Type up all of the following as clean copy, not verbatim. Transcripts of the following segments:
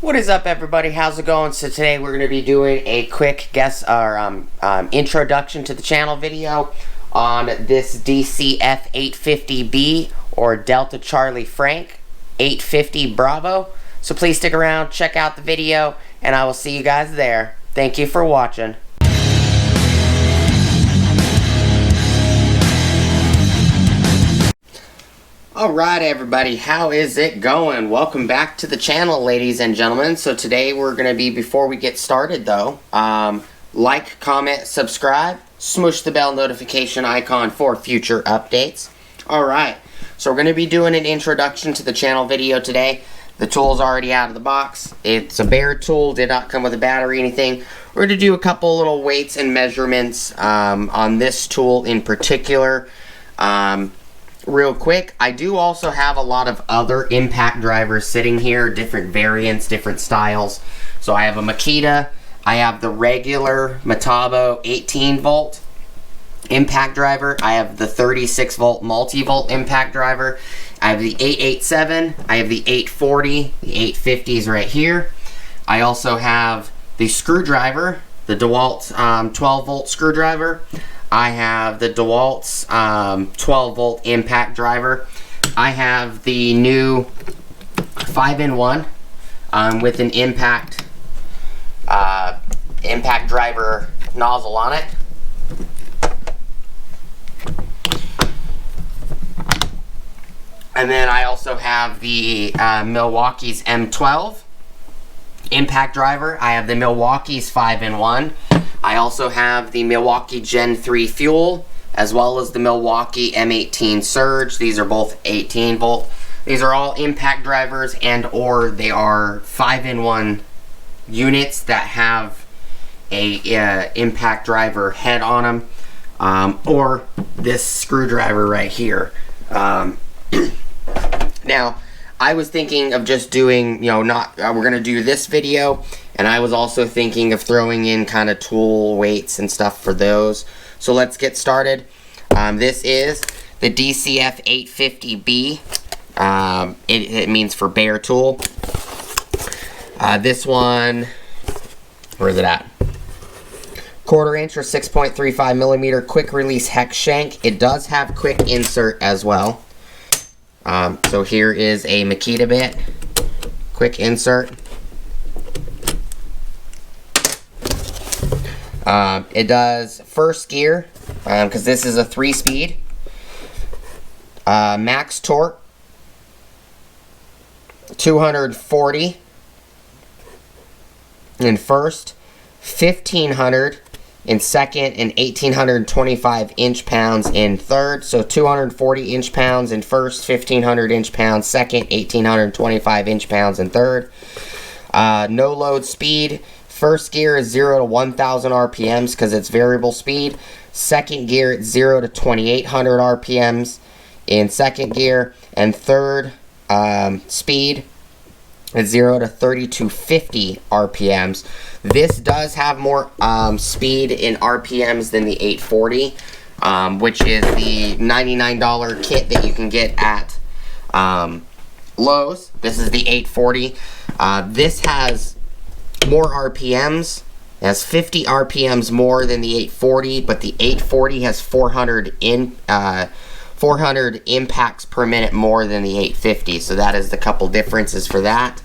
What is up, everybody? How's it going? So today we're going to be doing a quick introduction to the channel video on this DCF850B or Delta Charlie Frank 850 Bravo. So please stick around, check out the video, and I will see you guys there. Thank you for watching. Alright everybody, how is it going? Welcome back to the channel, ladies and gentlemen. So today we're going to be, before we get started though, like, comment, subscribe, smoosh the bell notification icon for future updates. Alright, so we're going to be doing an introduction to the channel video today. The tool's already out of the box. It's a bare tool, did not come with a battery or anything. We're going to do a couple little weights and measurements on this tool in particular. Real quick, I do also have a lot of other impact drivers sitting here, different variants, different styles. So I have a Makita, I have the regular Metabo 18 volt impact driver, I have the 36 volt multi-volt impact driver, I have the 887, I have the 840, the 850 is right here. I also have the screwdriver, the Dewalt 12 volt screwdriver. I have the Dewalt's 12 volt impact driver. I have the new 5-in-1 with an impact driver nozzle on it. And then I also have the Milwaukee's M12 impact driver. I have the Milwaukee's 5-in-1. I also have the Milwaukee Gen 3 Fuel, as well as the Milwaukee M18 Surge. These are both 18 volt. These are all impact drivers, and or they are 5-in-1 units that have a impact driver head on them, or this screwdriver right here. Now, I was thinking of just doing, we're going to do this video, and I was also thinking of throwing in kind of tool weights and stuff for those. So let's get started. This is the DCF850B. It means for bare tool. This one, where is it at? 1/4 inch or 6.35 millimeter quick release hex shank. It does have quick insert as well. So here is a Makita bit, quick insert. It does first gear, because this is a 3-speed. Max torque, 240 in first, 1500 in second, and 1825 inch-pounds in third. So 240 inch-pounds in first, 1500 inch-pounds second, 1825 inch-pounds in third. No load speed. First gear is 0 to 1000 RPMs because it's variable speed. Second gear it's 0 to 2800 RPMs in second gear. And third speed is 0 to 3250 RPMs. This does have more speed in RPMs than the 840, which is the $99 kit that you can get at Lowe's. This is the 840. This has more RPMs. It has 50 RPMs more than the 840, but the 840 has 400 impacts per minute more than the 850. So that is the couple differences for that.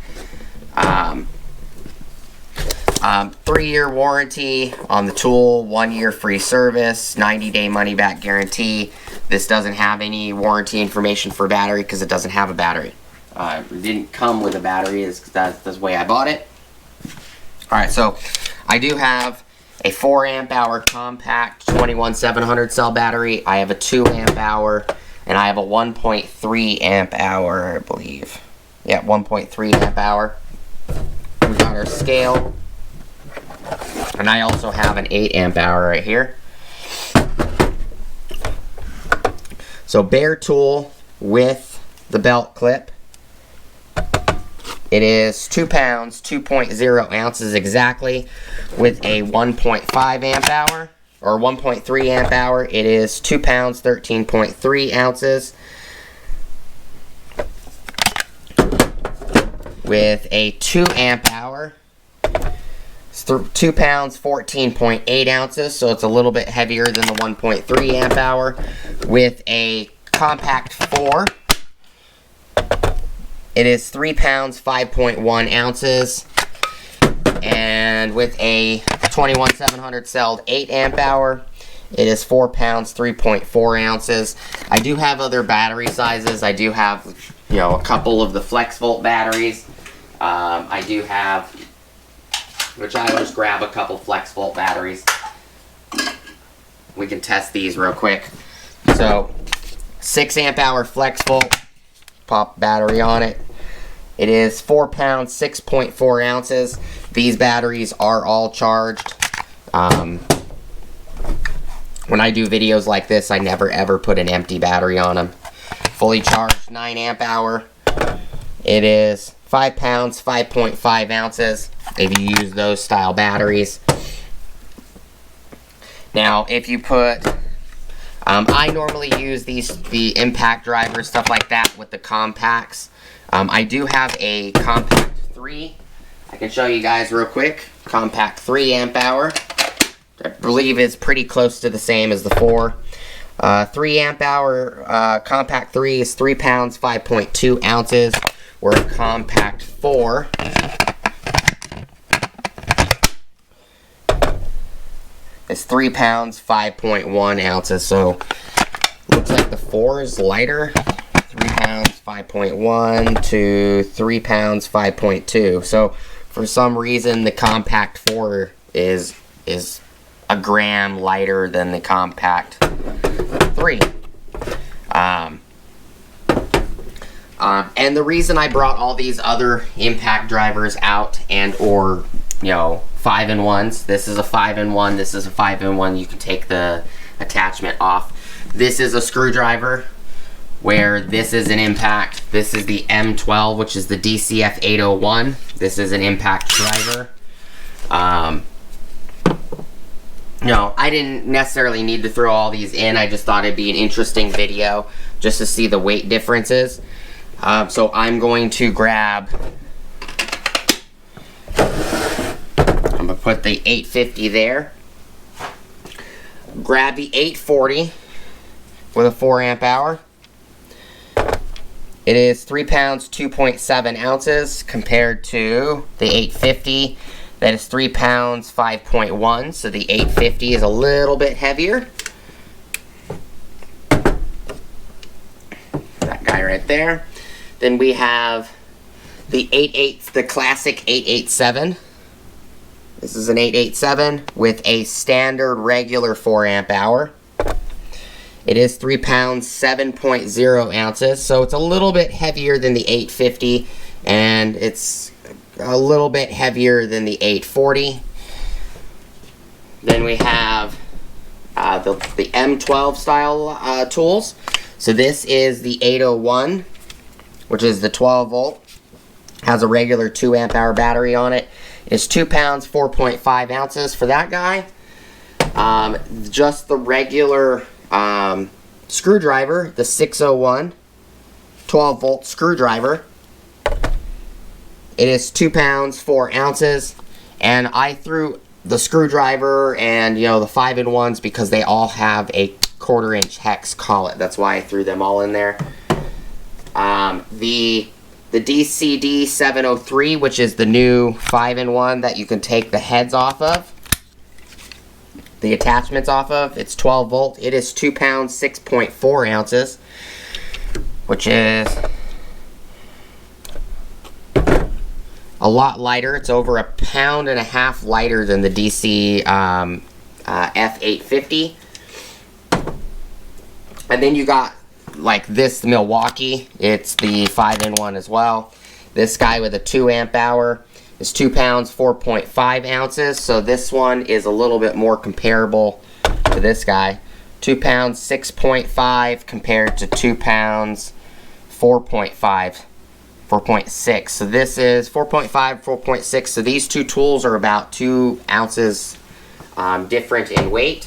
3-year warranty on the tool, 1-year free service, 90-day money-back guarantee. This doesn't have any warranty information for battery because it doesn't have a battery. It didn't come with a battery. That's the way I bought it. Alright, so I do have a 4 amp hour compact 21700 cell battery. I have a 2 amp hour, and I have a 1.3 amp hour, I believe. Yeah, 1.3 amp hour. We got our scale. And I also have an 8 amp hour right here. So bare tool with the belt clip. It is 2 pounds, 2.0 ounces exactly, with a 1.5 amp hour, or 1.3 amp hour. It is 2 pounds, 13.3 ounces. with a 2 amp hour. It's 2 pounds, 14.8 ounces, so it's a little bit heavier than the 1.3 amp hour. With a compact 4, it is 3 pounds, 5.1 ounces. And with a 21700 celled 8 amp hour, it is 4 pounds, 3.4 ounces. I do have other battery sizes. I do have, you know, a couple of the flex volt batteries. I do have, which I will just grab a couple flex volt batteries. We can test these real quick. So, 6 amp hour flex volt, pop battery on it. It is 4 pounds, 6.4 ounces. These batteries are all charged. When I do videos like this, I never ever put an empty battery on them. Fully charged, 9 amp hour. It is 5 pounds, 5.5 ounces if you use those style batteries. Now, if you put, I normally use the impact drivers, stuff like that with the compacts. I do have a compact 3. I can show you guys real quick. Compact 3 amp hour. I believe it's pretty close to the same as the 4. 3 amp hour compact 3 is 3 pounds, 5.2 ounces. Where a compact 4 is 3 pounds, 5.1 ounces. So, looks like the 4 is lighter. 3 pounds, 5.1 to 3 pounds, 5.2. So, for some reason, the compact 4 is a gram lighter than the compact 3. And the reason I brought all these other impact drivers out and or, you know, 5-in-1s. This is a 5-in-1. This is a 5-in-1. You can take the attachment off. This is a screwdriver, where this is an impact. This is the M12, which is the DCF850B. This is an impact driver. No, I didn't necessarily need to throw all these in. I just thought it'd be an interesting video just to see the weight differences. So I'm going to grab, I'm going to put the 850 there. Grab the 840 with a 4 amp hour. It is 3 pounds, 2.7 ounces compared to the 850. That is 3 pounds, 5.1. So the 850 is a little bit heavier. That guy right there. Then we have the the classic 887. This is an 887 with a standard regular 4 amp hour. It is 3 pounds, 7.0 ounces, so it's a little bit heavier than the 850, and it's a little bit heavier than the 840. Then we have the M12 style tools. So this is the 801, which is the 12 volt. Has a regular 2 amp hour battery on it. It's 2 pounds, 4.5 ounces for that guy. Just the regular screwdriver, the 601 12 volt screwdriver. It is 2 pounds, 4 ounces. And I threw the screwdriver and, you know, the 5-in-1s because they all have a 1/4 inch hex collet. That's why I threw them all in there. The DCD703, which is the new 5-in-1 that you can take the heads off of, the attachments off of. It's 12 volt. It is 2 pounds, 6.4 ounces, which is a lot lighter. It's over 1.5 pounds lighter than the DC F850. And then you got like this Milwaukee. It's the 5-in-1 as well. This guy with a 2 amp hour is 2 pounds, 4.5 ounces. So this one is a little bit more comparable to this guy. 2 pounds, 6.5 compared to 2 pounds, 4.5. 4.6. So this is 4.5, 4.6. So these two tools are about 2 ounces different in weight.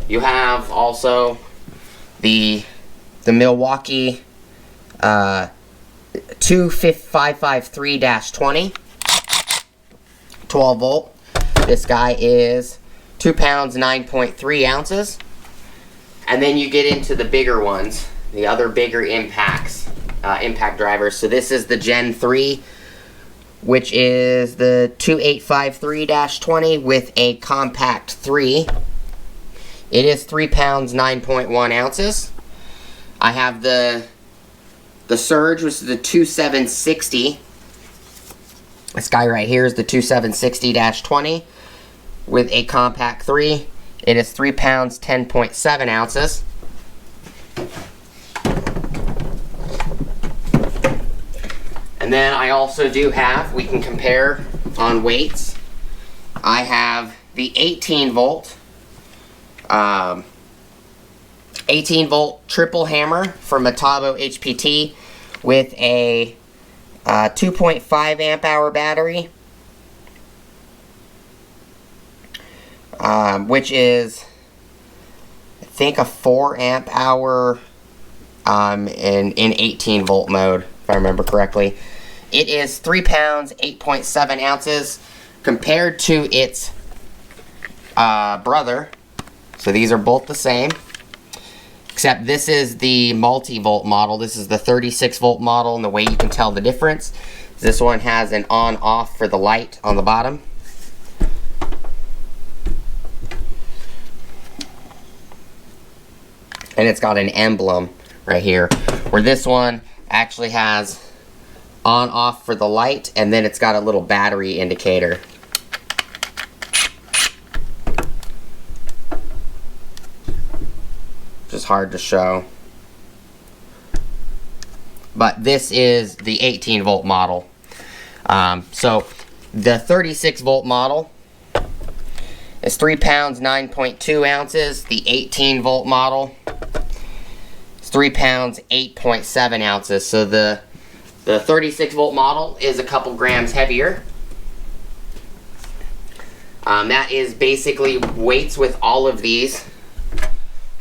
You have also the Milwaukee 553-20, 12 volt. This guy is 2 pounds, 9.3 ounces. And then you get into the bigger ones, the other bigger impact drivers. So this is the Gen 3, which is the 2853-20 with a compact 3. It is 3 pounds, 9.1 ounces. I have the Surge, which is the 2760. This guy right here is the 2760-20 with a compact 3. It is 3 pounds, 10.7 ounces. And then I also do have, we can compare on weights. I have the 18 volt 18 volt triple hammer from Metabo HPT with a 2.5 amp hour battery, which is, I think, a 4 amp hour in 18 volt mode, if I remember correctly. It is 3 pounds, 8.7 ounces compared to its brother. So these are both the same, except this is the multi-volt model. This is the 36 volt model, and the way you can tell the difference is this one has an on-off for the light on the bottom. And it's got an emblem right here, where this one actually has on-off for the light, and then it's got a little battery indicator. Just hard to show. But this is the 18 volt model. So the 36 volt model is 3 pounds, 9.2 ounces. The 18 volt model is 3 pounds, 8.7 ounces. So the 36 volt model is a couple grams heavier. That is basically weights with all of these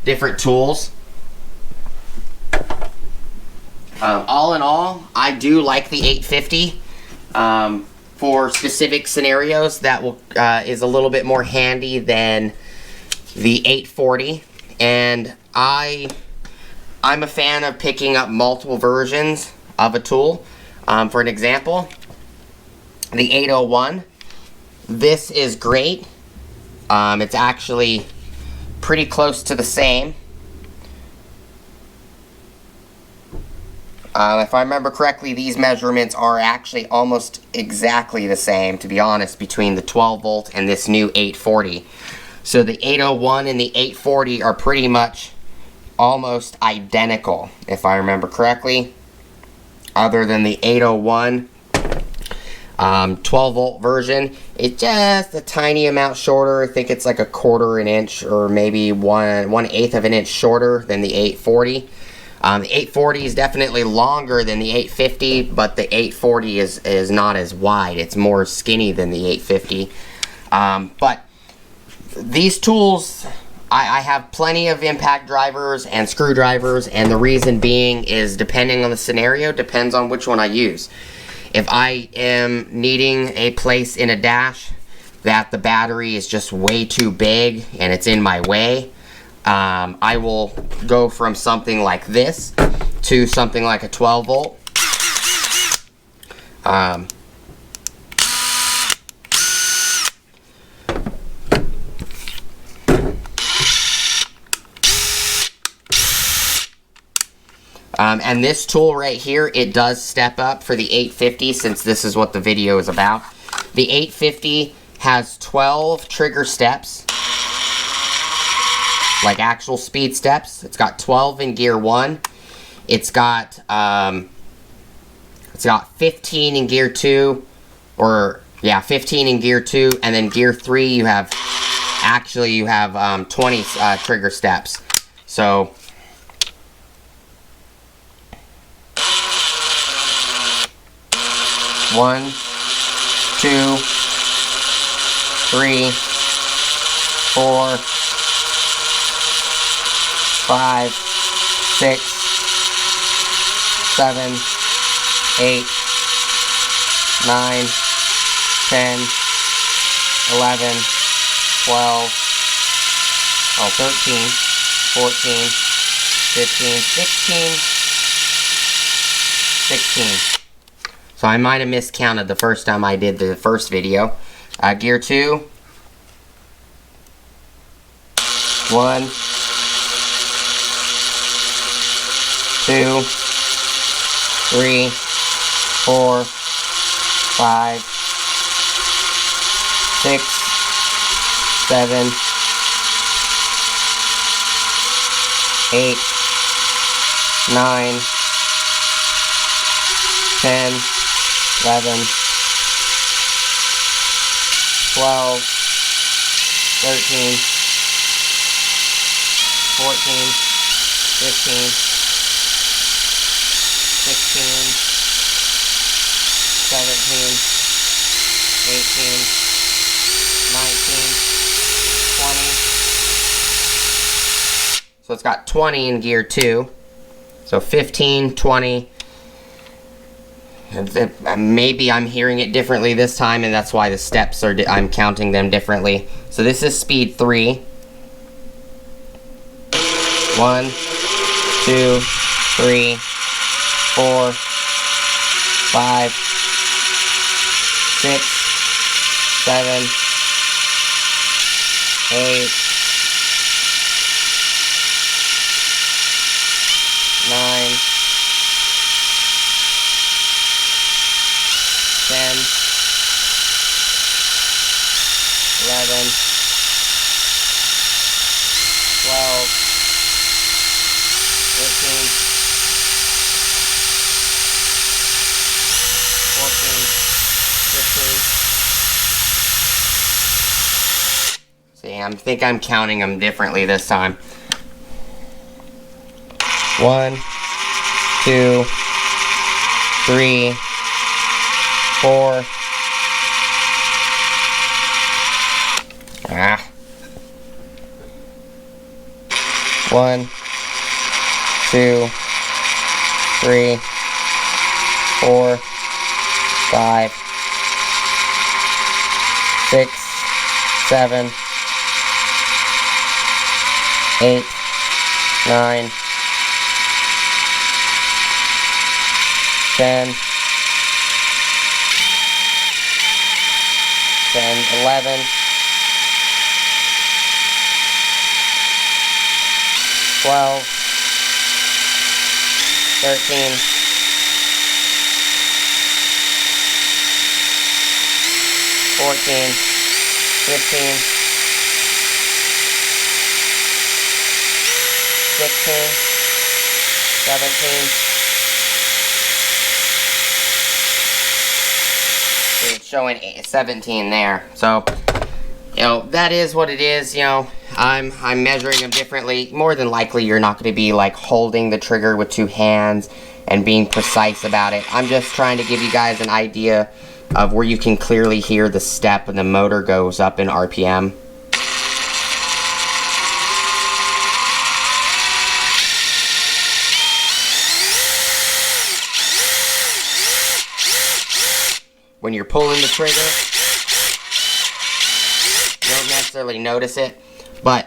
different tools. All in all, I do like the 850 for specific scenarios. That is a little bit more handy than the 840, and I'm a fan of picking up multiple versions of a tool. For an example, the 801. This is great. It's actually pretty close to the same. If I remember correctly, these measurements are actually almost exactly the same, to be honest, between the 12 volt and this new 840. So the 801 and the 840 are pretty much almost identical, if I remember correctly, other than the 801 12 volt version. It's just a tiny amount shorter. I think it's like a 1/4 inch or maybe 1/8 of an inch shorter than the 840. The 840 is definitely longer than the 850, but the 840 is not as wide. It's more skinny than the 850. But these tools, I have plenty of impact drivers and screwdrivers, and the reason being is depending on the scenario, depends on which one I use. If I am needing a place in a dash that the battery is just way too big and it's in my way, I will go from something like this to something like a 12 volt. And this tool right here, it does step up for the 850, since this is what the video is about. The 850 has 12 trigger steps, like actual speed steps. It's got 12 in gear 1. It's got 15 in gear 2, or yeah, 15 in gear 2, and then gear 3 you have 20 trigger steps. So 1, 2, 3, 4, 5, 6, 7, 8, 9, 10, 11, 12, 13, 14, 15, 16, 16. So I might have miscounted the first time I did the first video. Gear 2. 1, 2, 3, 4, 5, 6, 7, 8, 9, 10, 11, 12, 13, 14, 15, 16, 17, 18, 19, 20. So it's got 20 in gear 2. So 15, 20. Maybe I'm hearing it differently this time, and that's why the steps are, I'm counting them differently. So this is speed 3. 1, 2, 3, 4, 5, 6, 7, 8, 9, 10, 11, 12, 13, 14, 15. See, I think I'm counting them differently this time. 1, 2, 3, 4. 1, 2, 3, 4, 5, 6, 7, 8, 9, 10, 11, 12, 13, 14, 15, 16, 17. It's showing 17 there. So, you know, that is what it is. You know, I'm measuring them differently. More than likely, you're not going to be like holding the trigger with 2 hands and being precise about it. I'm just trying to give you guys an idea of where you can clearly hear the step when the motor goes up in RPM. When you're pulling the trigger, you don't necessarily notice it, but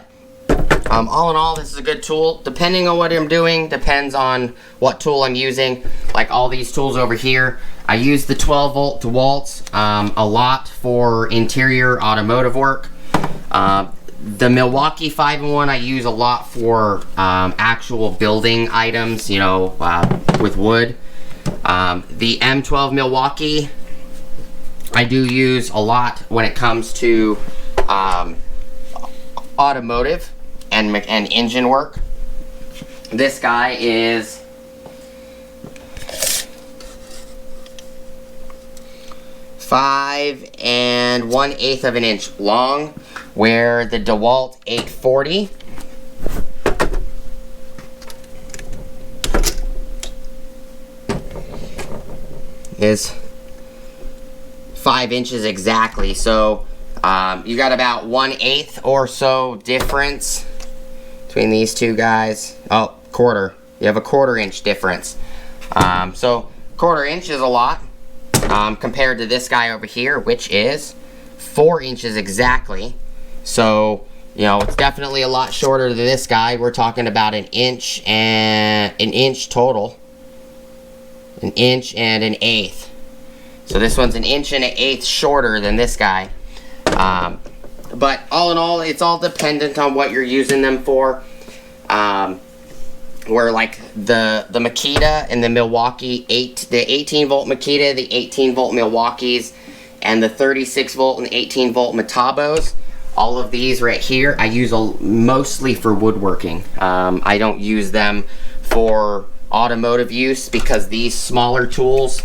all in all, this is a good tool. Depending on what I'm doing, depends on what tool I'm using. Like all these tools over here, I use the 12-volt Dewalt a lot for interior automotive work. The Milwaukee 5-in-1 I use a lot for actual building items, you know, with wood. The M12 Milwaukee I do use a lot when it comes to automotive and engine work. This guy is 5 1/8 of an inch long, where the Dewalt 840 is 5 inches exactly. So you got about 1/8 or so difference between these two guys. Oh, quarter. You have a 1/4 inch difference. So 1/4 inch is a lot compared to this guy over here, which is 4 inches exactly. So, you know, it's definitely a lot shorter than this guy. We're talking about an inch total. An inch and an eighth. So this one's an inch and an eighth shorter than this guy. But all in all, it's all dependent on what you're using them for. Where like the Makita and the Milwaukee the 18 volt Makita, the 18 volt Milwaukees, and the 36 volt and 18 volt Metabos, all of these right here I use mostly for woodworking. I don't use them for automotive use because these smaller tools,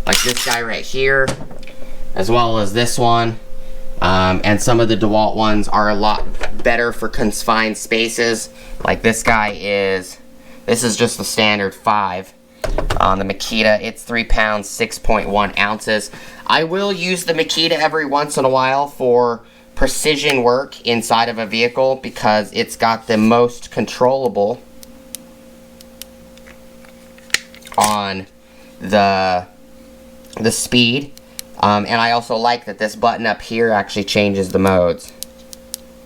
like this guy right here, as well as this one, and some of the Dewalt ones are a lot better for confined spaces. Like this guy this is just the standard 5. On the Makita, it's 3 pounds, 6.1 ounces. I will use the Makita every once in a while for precision work inside of a vehicle because it's got the most controllable on the speed. And I also like that this button up here actually changes the modes.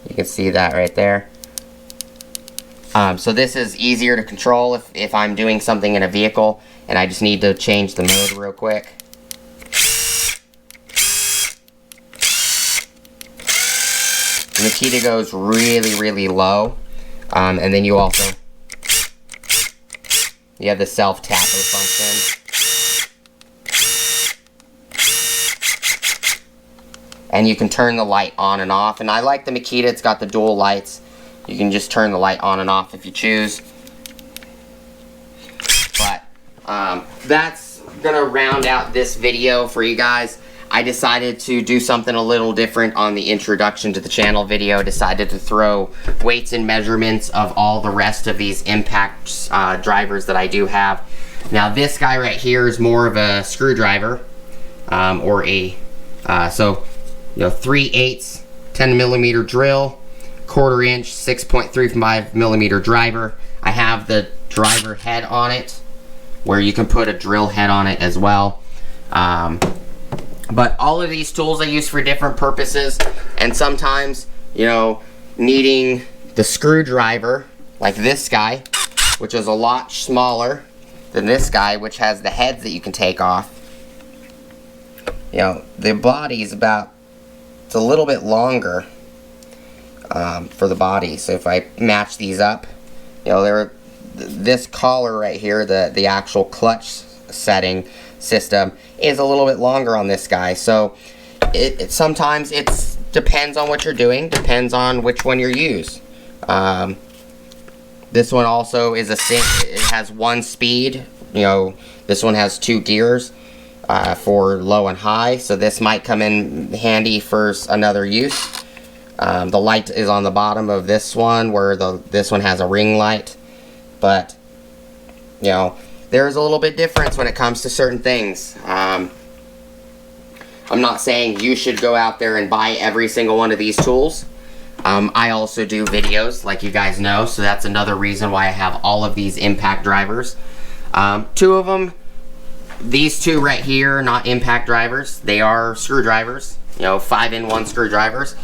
You can see that right there. So this is easier to control if I'm doing something in a vehicle and I just need to change the mode real quick. The Makita goes really, really low. And then you have the self-tapper function. And you can turn the light on and off. And I like the Makita, it's got the dual lights. You can just turn the light on and off if you choose. But that's gonna round out this video for you guys. I decided to do something a little different on the introduction to the channel video. Decided to throw weights and measurements of all the rest of these impact drivers that I do have. Now this guy right here is more of a screwdriver, or a, so, you know, 3/8 10mm drill, 1/4 inch 6.35mm driver. I have the driver head on it, where you can put a drill head on it as well. But all of these tools I use for different purposes, and sometimes, you know, needing the screwdriver, like this guy, which is a lot smaller than this guy, which has the heads that you can take off. You know, the body is it's a little bit longer for the body. So if I match these up, you know, this collar right here, the actual clutch setting system is a little bit longer on this guy. So sometimes it depends on what you're doing, depends on which one you use. This one also is it has 1 speed. You know, this one has 2 gears for low and high, so this might come in handy for another use. The light is on the bottom of this one, where this one has a ring light. But, you know, there's a little bit difference when it comes to certain things. I'm not saying you should go out there and buy every single one of these tools. I also do videos, like you guys know, so that's another reason why I have all of these impact drivers. 2 of them, these 2 right here, are not impact drivers. They are screwdrivers, you know, 5-in-1 screwdrivers.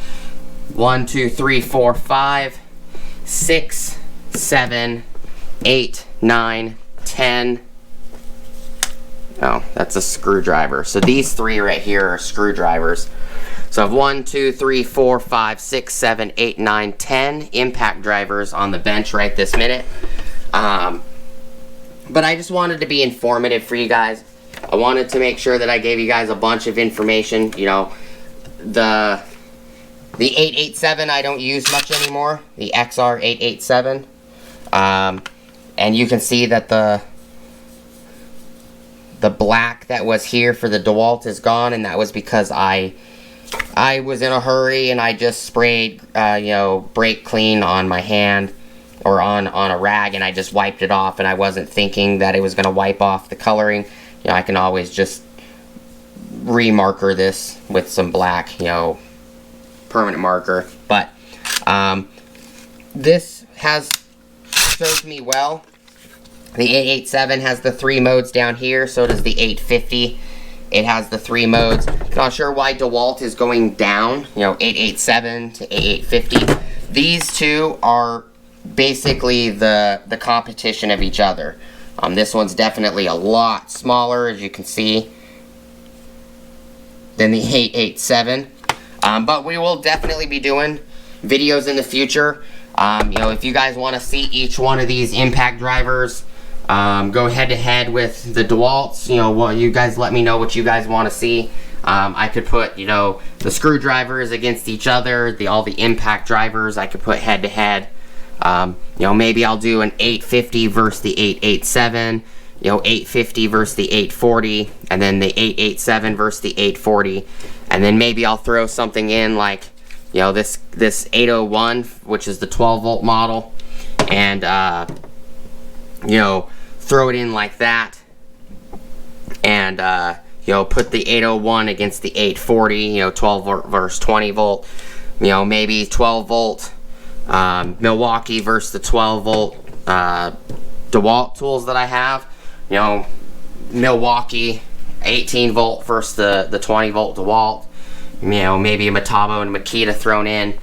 1, 2, 3, 4, 5, 6, 7, 8, 9, 10. Oh, that's a screwdriver. So these 3 right here are screwdrivers. So I have 1, 2, 3, 4, 5, 6, 7, 8, 9, 10 impact drivers on the bench right this minute. But I just wanted to be informative for you guys. I wanted to make sure that I gave you guys a bunch of information. You know, the 887 I don't use much anymore. The XR887. And you can see that the black that was here for the Dewalt is gone, and that was because I was in a hurry and I just sprayed, you know, brake clean on my hand, or on a rag, and I just wiped it off, and I wasn't thinking that it was going to wipe off the coloring. You know, I can always just remarker this with some black, you know, permanent marker. But this has served me well. The 887 has the 3 modes down here, so does the 850. It has the 3 modes. Not sure why Dewalt is going down, you know, 887 to 8850. These two are basically the competition of each other. This one's definitely a lot smaller, as you can see, than the 887. But we will definitely be doing videos in the future. You know, if you guys want to see each one of these impact drivers, go head to head with the Dewalts. You know, well, you guys let me know what you guys want to see. I could put, you know, the screwdrivers against each other, all the impact drivers I could put head to head. You know, maybe I'll do an 850 versus the 887, you know, 850 versus the 840, and then the 887 versus the 840, and then maybe I'll throw something in like, you know, this 801, which is the 12 volt model, and you know, throw it in like that, and you know, put the 801 against the 840, you know, 12 volt versus 20 volt, you know, maybe 12 volt Milwaukee versus the 12 volt Dewalt tools that I have. You know, Milwaukee 18 volt versus the 20 volt Dewalt. You know, maybe a Metabo and Makita thrown in,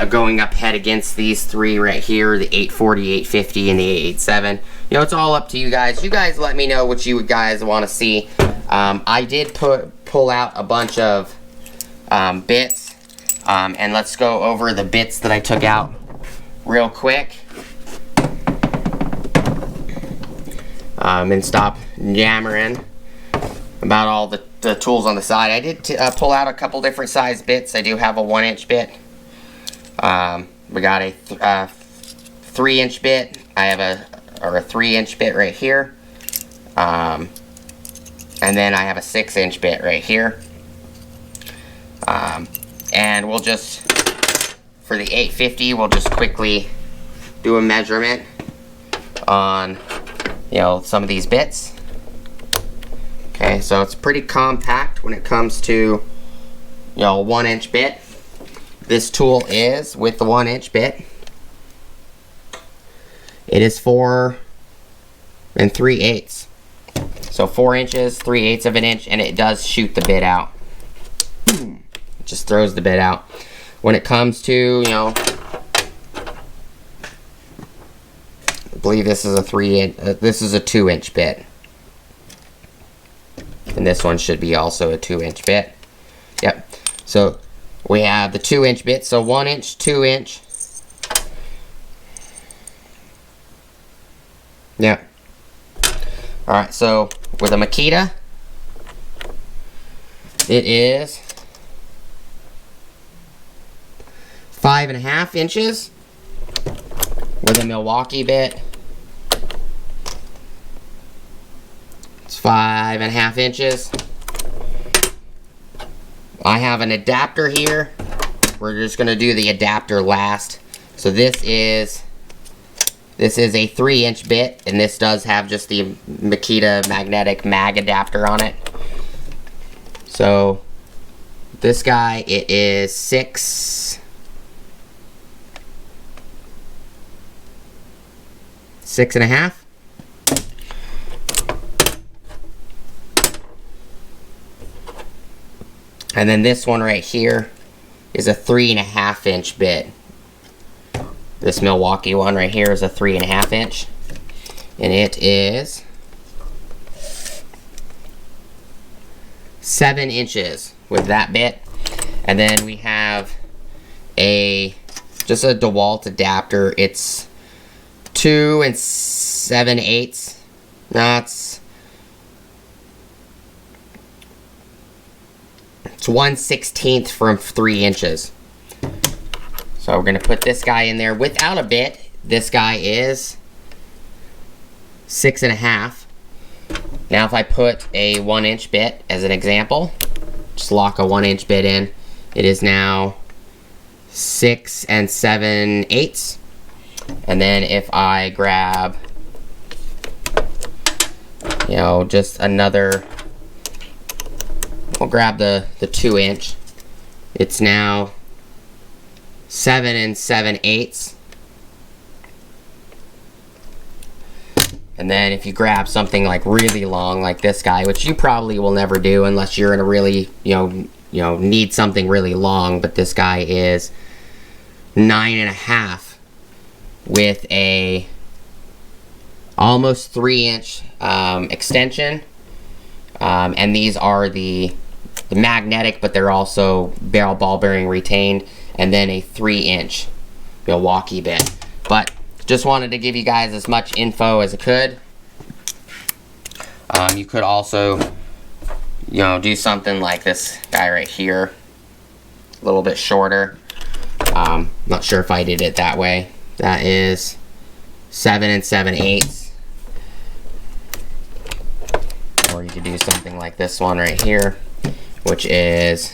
going up head against these 3 right here, the 840, 850, and the 887. You know, it's all up to you guys. You guys let me know what you guys want to see. I did pull out a bunch of bits. And let's go over the bits that I took out real quick. And stop yammering about all the tools on the side. I did pull out a couple different size bits. I do have a 1-inch bit. We got a 3-inch bit. I have a 3-inch bit right here. And then I have a 6-inch bit right here. And we'll just, for the 850, we'll just quickly do a measurement on, you know, some of these bits. Okay, so it's pretty compact when it comes to, you know, 1-inch bit. This tool is, with the 1-inch bit, it is 4 3/8. So 4 inches, 3/8 of an inch, and it does shoot the bit out. Just throws the bit out. When it comes to, you know, I believe this is a 2-inch bit, and this one should be also a 2-inch bit. Yep. So we have the 2-inch bit. So 1-inch, 2-inch. Yep. All right. So with a Makita, it is 5.5 inches. With a Milwaukee bit, it's 5.5 inches. I have an adapter here. We're just going to do the adapter last. So this is a 3-inch bit, and this does have just the Makita magnetic mag adapter on it. So this guy, it is 6.5. And then this one right here is a 3.5-inch bit. This Milwaukee one right here is a 3.5-inch. And it is 7 inches with that bit. And then we have just a Dewalt adapter. It's 2 7/8. No, it's 1/16 from 3 inches. So we're going to put this guy in there without a bit. This guy is 6.5. Now if I put a 1-inch bit as an example, just lock a 1-inch bit in, it is now 6 7/8. And then if I grab, you know, just another, we'll grab the 2-inch. It's now 7 7/8. And then if you grab something like really long, like this guy, which you probably will never do unless you're in a really, need something really long, but this guy is 9.5 with a almost 3-inch extension. And these are the magnetic, but they're also ball bearing retained, and then a 3-inch Milwaukee bit. But just wanted to give you guys as much info as I could. You could also, do something like this guy right here, a little bit shorter. Not sure if I did it that way. That is 7 7/8. Or you could do something like this one right here, which is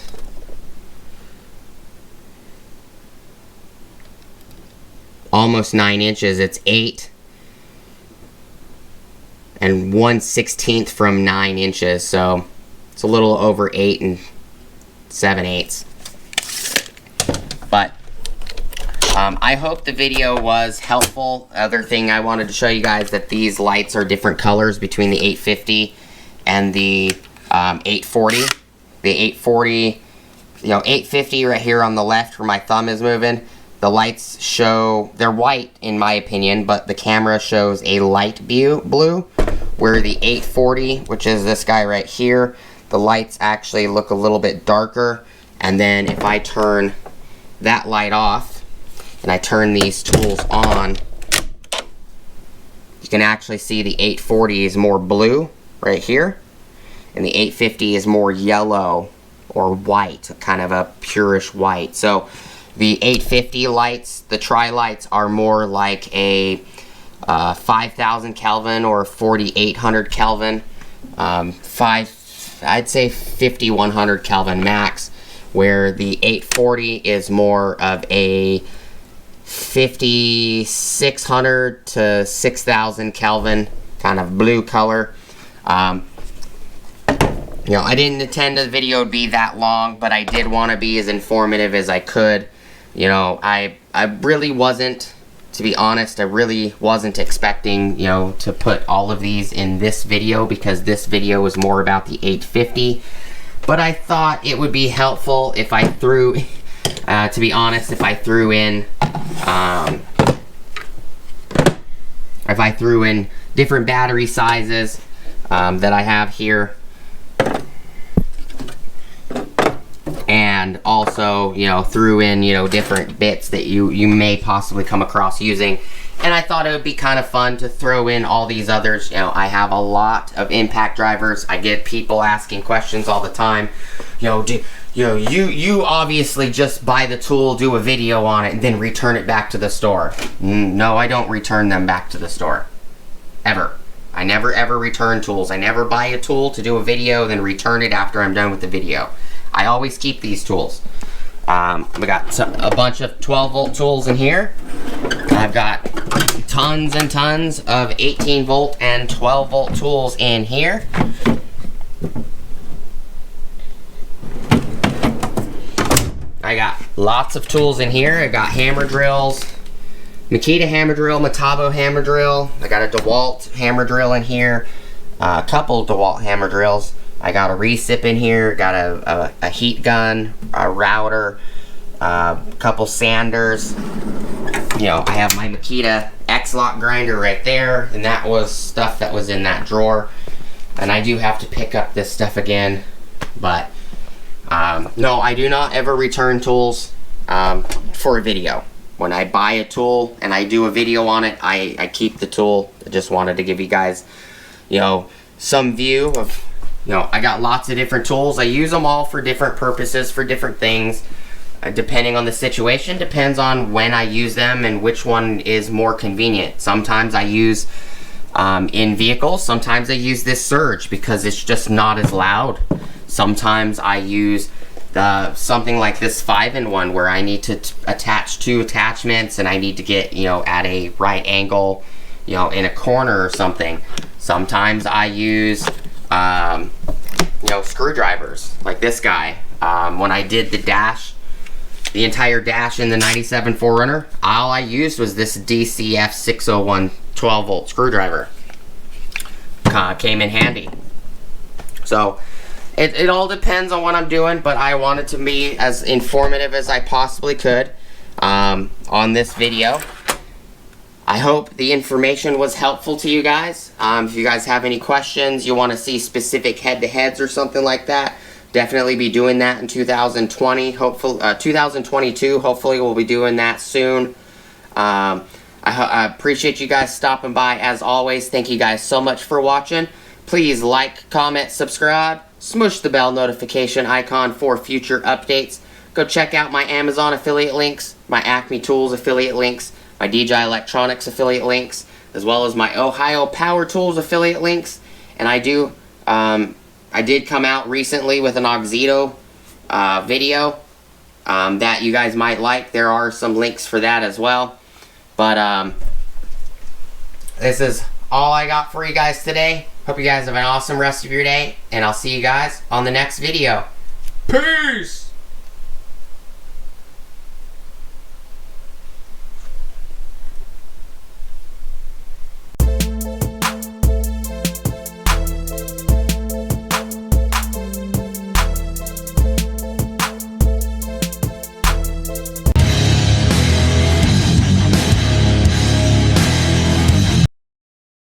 almost 9 inches. It's 8 1/16 from 9 inches, so it's a little over 8 7/8. But I hope the video was helpful. Other thing I wanted to show you guys that these lights are different colors between the 850 and the 840. The 840, 850 right here on the left where my thumb is moving, the lights show, they're white in my opinion, but the camera shows a light blue, where the 840, which is this guy right here, the lights actually look a little bit darker. And then if I turn that light off and I turn these tools on, you can actually see the 840 is more blue right here, and the 850 is more yellow or white, kind of a purish white. So the 850 lights, the tri-lights, are more like a 5,000 Kelvin or 4,800 Kelvin, I'd say 5,100 Kelvin max, where the 840 is more of a 5,600 to 6,000 Kelvin kind of blue color. I didn't intend the video to be that long, but I did want to be as informative as I could. I really wasn't, to be honest, I really wasn't expecting, to put all of these in this video, because this video was more about the 850. But I thought it would be helpful if I threw, to be honest, if I threw in different battery sizes that I have here. And also, threw in, different bits that you may possibly come across using. And I thought it would be kind of fun to throw in all these others. I have a lot of impact drivers. I get people asking questions all the time. You obviously just buy the tool, do a video on it, and then return it back to the store. No, I don't return them back to the store. Ever. I never ever return tools. I never buy a tool to do a video, then return it after I'm done with the video. I always keep these tools. We got a bunch of 12-volt tools in here. I've got tons and tons of 18-volt and 12-volt tools in here. I got lots of tools in here. I got hammer drills, Makita hammer drill, Metabo hammer drill. I got a Dewalt hammer drill in here, a couple Dewalt hammer drills. I got a recip in here, got a heat gun, a router, a couple sanders. I have my Makita X-Lock grinder right there, and that was stuff that was in that drawer. And I do have to pick up this stuff again, but no, I do not ever return tools for a video. When I buy a tool and I do a video on it, I keep the tool. I just wanted to give you guys, some view of, I got lots of different tools. I use them all for different purposes, for different things, depending on the situation. Depends on when I use them and which one is more convenient. Sometimes I use in vehicles. Sometimes I use this Surge because it's just not as loud. Sometimes I use something like this 5-in-1 where I need to attach 2 attachments and I need to get, at a right angle, in a corner or something. Sometimes I use screwdrivers like this guy. When I did the dash, the entire dash in the 97 4Runner, all I used was this DCF850B 12-volt screwdriver. came in handy. So it all depends on what I'm doing, but I wanted to be as informative as I possibly could on this video. I hope the information was helpful to you guys. If you guys have any questions, you want to see specific head-to-heads or something like that, definitely be doing that in 2020. Hopefully, 2022. Hopefully, we'll be doing that soon. I appreciate you guys stopping by as always. Thank you guys so much for watching. Please like, comment, subscribe, smush the bell notification icon for future updates. Go check out my Amazon affiliate links, my Acme Tools affiliate links, my DJI Electronics affiliate links, as well as my Ohio Power Tools affiliate links. And I did come out recently with an Oxito video that you guys might like. There are some links for that as well. But this is all I got for you guys today. Hope you guys have an awesome rest of your day, and I'll see you guys on the next video. Peace!